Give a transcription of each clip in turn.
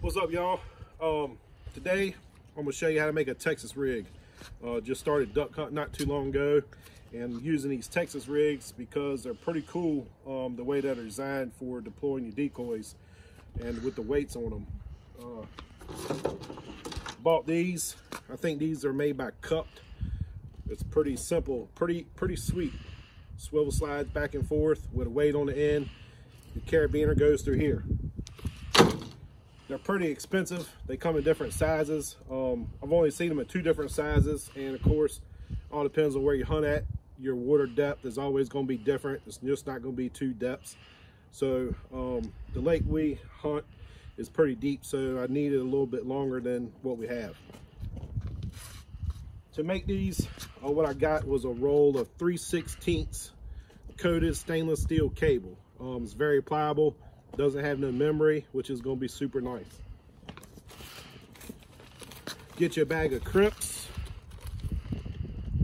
What's up, y'all? Today I'm gonna show you how to make a Texas rig. Just started duck hunting not too long ago, and using these Texas rigs because they're pretty cool. The way that they're designed for deploying your decoys, and with the weights on them. Bought these. I think these are made by Cupped. It's pretty simple, pretty sweet. Swivel slides back and forth with a weight on the end. The carabiner goes through here. They're pretty expensive. They come in different sizes. I've only seen them in 2 different sizes, and of course, all depends on where you hunt at. Your water depth is always going to be different. It's just not going to be 2 depths. So the lake we hunt is pretty deep, so I needed a little bit longer than what we have. To make these, what I got was a roll of 3/16 coated stainless steel cable. It's very pliable. Doesn't have no memory, which is going to be super nice. Get your bag of crimps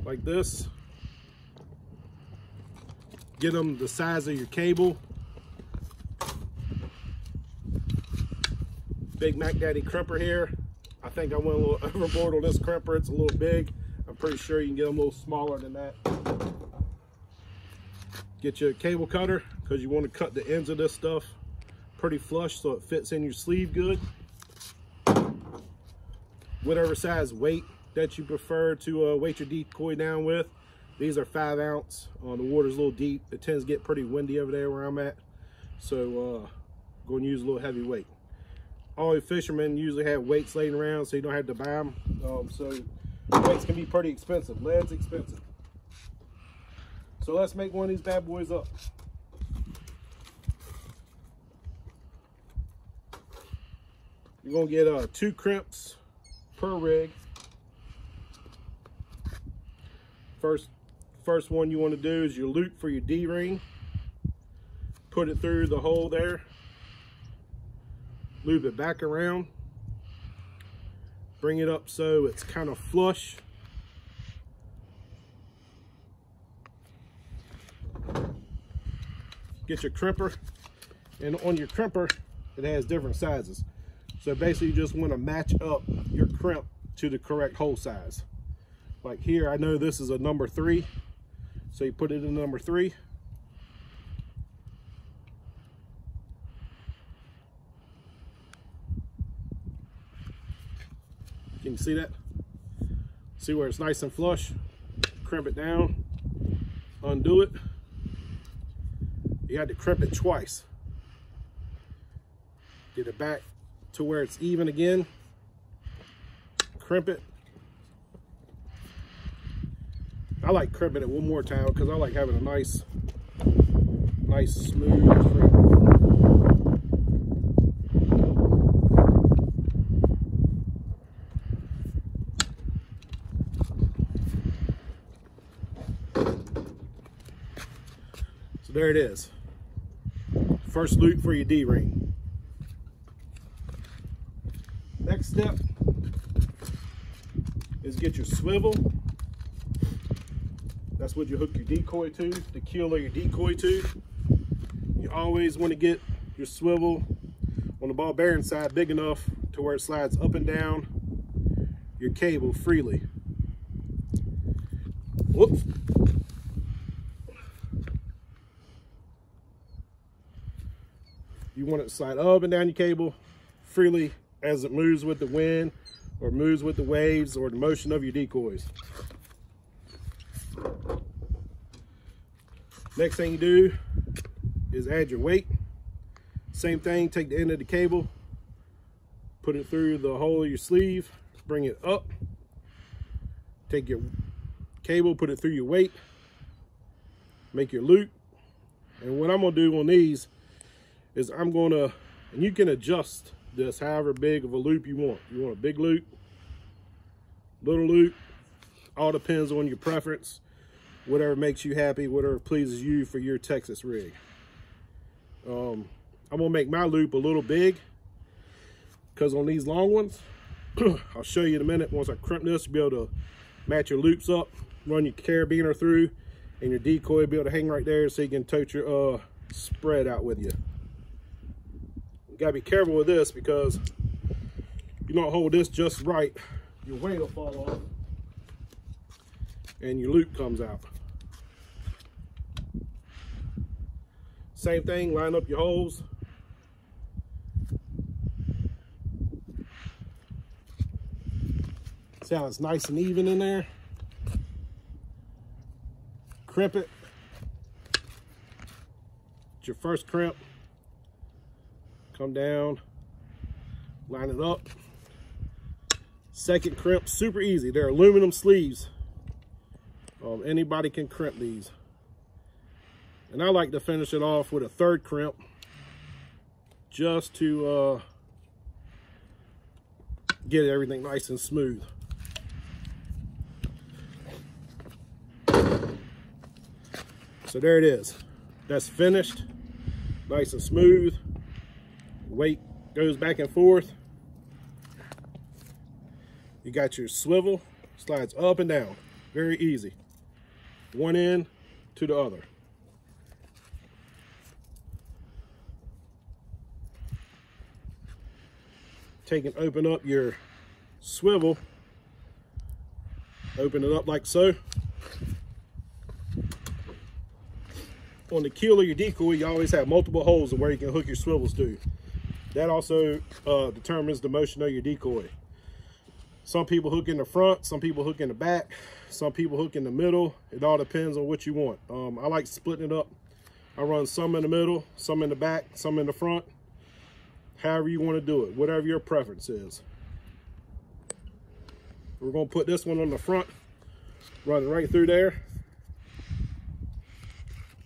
like this. Get them the size of your cable. Big Mac Daddy crimper here. I think I went a little overboard on this crimper. It's a little big. I'm pretty sure you can get them a little smaller than that. Get your cable cutter, because you want to cut the ends of this stuff pretty flush so it fits in your sleeve good. Whatever size weight that you prefer to weight your decoy down with. These are 5 ounce. The water's a little deep. It tends to get pretty windy over there where I'm at, so going to use a little heavy weight. All the fishermen usually have weights laying around, so you don't have to buy them. So weights can be pretty expensive. Lead's expensive. So let's make one of these bad boys up. You're gonna get 2 crimps per rig. First one you want to do is your loop for your D-ring. Put it through the hole there. Loop it back around. Bring it up so it's kind of flush. Get your crimper, and on your crimper it has different sizes. So basically you just want to match up your crimp to the correct hole size. Like here, I know this is a number 3, so you put it in number 3. Can you see that? See where it's nice and flush? Crimp it down, undo it. You had to crimp it twice. Get it back to where it's even again. Crimp it. I like crimping it one more time because I like having a nice smooth crimp. So there it is. First loop for your D-ring. Next step is get your swivel. That's what you hook your decoy to, the keel of your decoy to. You always want to get your swivel on the ball bearing side big enough to where it slides up and down your cable freely. Whoops. You want it to slide up and down your cable freely as it moves with the wind or moves with the waves or the motion of your decoys. Next thing you do is add your weight. Same thing, take the end of the cable, put it through the hole of your sleeve, bring it up, take your cable, put it through your weight, make your loop. And what I'm gonna do on these is and you can adjust this however big of a loop you want. You want a big loop, little loop, all depends on your preference, whatever makes you happy, whatever pleases you for your Texas rig. I'm gonna make my loop a little big because on these long ones, I'll show you in a minute, once I crimp this, you'll be able to match your loops up, run your carabiner through, and your decoy will be able to hang right there so you can tote your spread out with you. You gotta be careful with this because you don't hold this just right, your weight will fall off and your loop comes out. Same thing, line up your holes. See how it's nice and even in there? Crimp it. It's your first crimp. Come down, line it up. Second crimp, super easy. They're aluminum sleeves. Anybody can crimp these. And I like to finish it off with a third crimp just to get everything nice and smooth. So there it is. That's finished, nice and smooth. Weight goes back and forth. You got your swivel, slides up and down, very easy. One end to the other. Take and open up your swivel, open it up like so. On the keel of your decoy, you always have multiple holes of where you can hook your swivels to. That also determines the motion of your decoy. Some people hook in the front, some people hook in the back, some people hook in the middle. It all depends on what you want. I like splitting it up. I run some in the middle, some in the back, some in the front. However you want to do it, whatever your preference is. We're going to put this one on the front, run it right through there.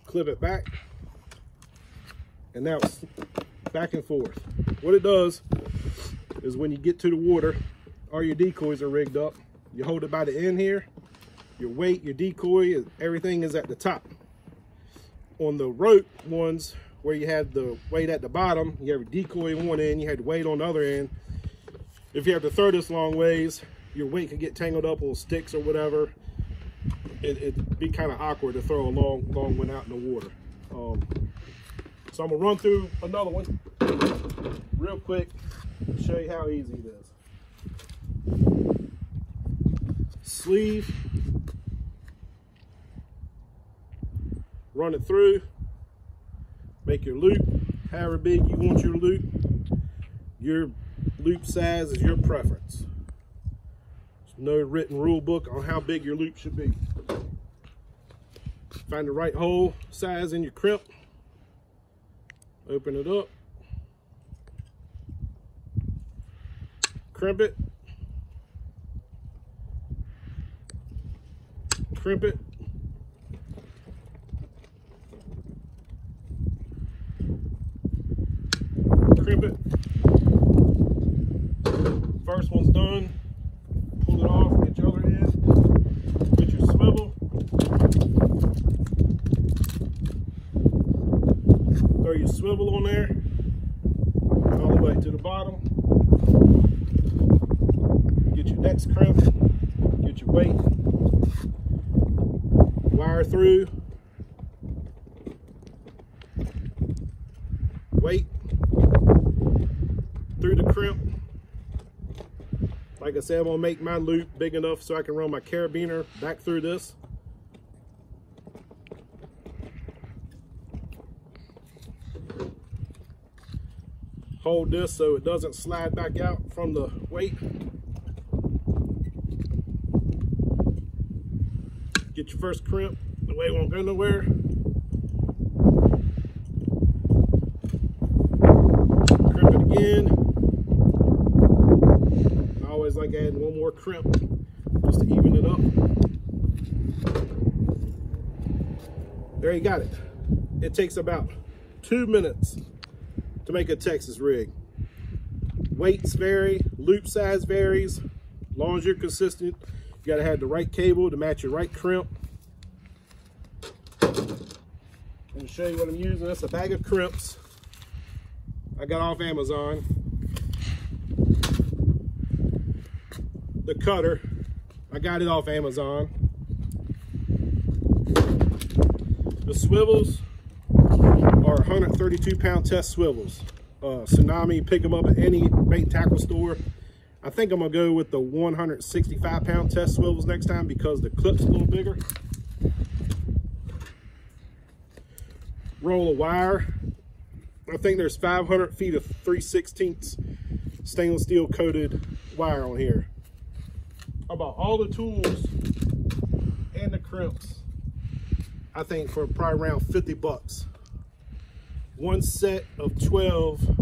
Clip it back, and now it's back and forth. What it does is when you get to the water, all your decoys are rigged up. You hold it by the end here. Your weight, your decoy, everything is at the top. On the rope ones, where you have the weight at the bottom, you have your decoy on one end, you have the weight on the other end. If you have to throw this long ways, your weight can get tangled up on sticks or whatever. It'd be kind of awkward to throw a long one out in the water. So I'm gonna run through another one real quick to show you how easy it is. Sleeve, run it through, make your loop however big you want your loop. Your loop size is your preference. There's no written rule book on how big your loop should be. Find the right hole size in your crimp. Open it up. Crimp it. Crimp it. Crimp it. First one's done. Pull it off, get your other end. Get your swivel. Throw your swivel on there, all the way to the bottom. Get your next crimp, get your weight, wire through, weight, through the crimp. Like I said, I'm gonna make my loop big enough so I can run my carabiner back through this. Hold this so it doesn't slide back out from the weight. Get your first crimp, the weight won't go nowhere. Crimp it again. I always like adding one more crimp just to even it up. There you got it. It takes about 2 minutes to make a Texas rig. Weights vary, loop size varies. As long as you're consistent, you gotta have the right cable to match your right crimp. And to show you what I'm using, that's a bag of crimps I got off Amazon. The cutter, I got it off Amazon. The swivels are 132-pound test swivels. Tsunami, pick them up at any bait tackle store. I think I'm gonna go with the 165-pound test swivels next time because the clip's a little bigger. Roll of wire. I think there's 500 feet of 3/16 stainless steel coated wire on here. About all the tools and the crimps, I think for probably around 50 bucks. One set of 12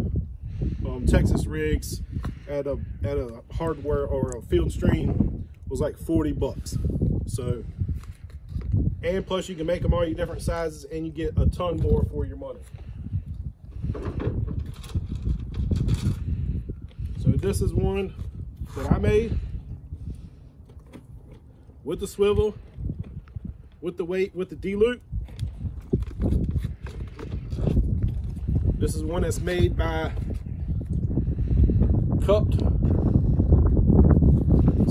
Texas rigs at a hardware or a Field Stream was like 40 bucks. So, and plus you can make them all your different sizes and you get a ton more for your money. So this is one that I made with the swivel, with the weight, with the D-loop. This is one that's made by Cupped.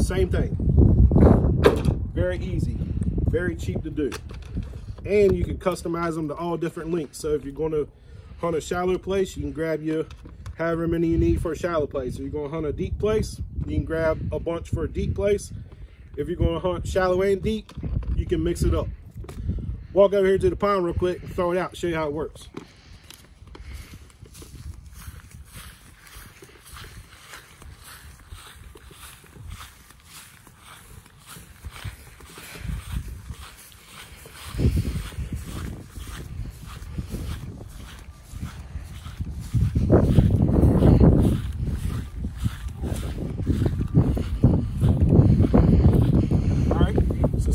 Same thing. Very easy, very cheap to do. And you can customize them to all different lengths. So if you're going to hunt a shallow place, you can grab your however many you need for a shallow place. If you're going to hunt a deep place, you can grab a bunch for a deep place. If you're going to hunt shallow and deep, you can mix it up. Walk over here to the pond real quick and throw it out, show you how it works.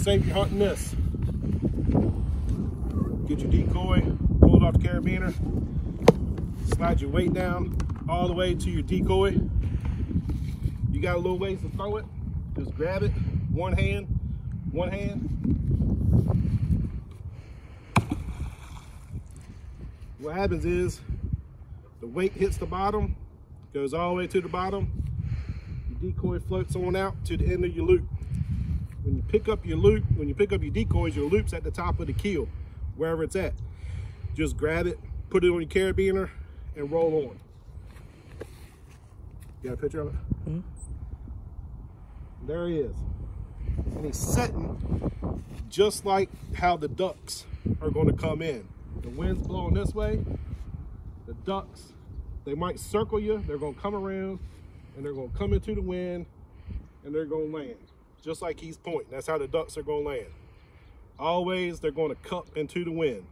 Say if you're hunting this, get your decoy, pull it off the carabiner, slide your weight down all the way to your decoy. You got a little ways to throw it, just grab it, one hand. What happens is the weight hits the bottom, goes all the way to the bottom, your decoy floats on out to the end of your loop. When you pick up your loop, when you pick up your decoys, your loop's at the top of the keel, wherever it's at. Just grab it, put it on your carabiner, and roll on. You got a picture of it? Mm-hmm. There he is. And he's setting just like how the ducks are going to come in. The wind's blowing this way. The ducks, they might circle you. They're going to come around, and they're going to come into the wind, and they're going to land. Just like he's pointing. That's how the ducks are going to land. Always, they're going to cup into the wind.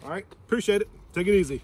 All right, appreciate it. Take it easy.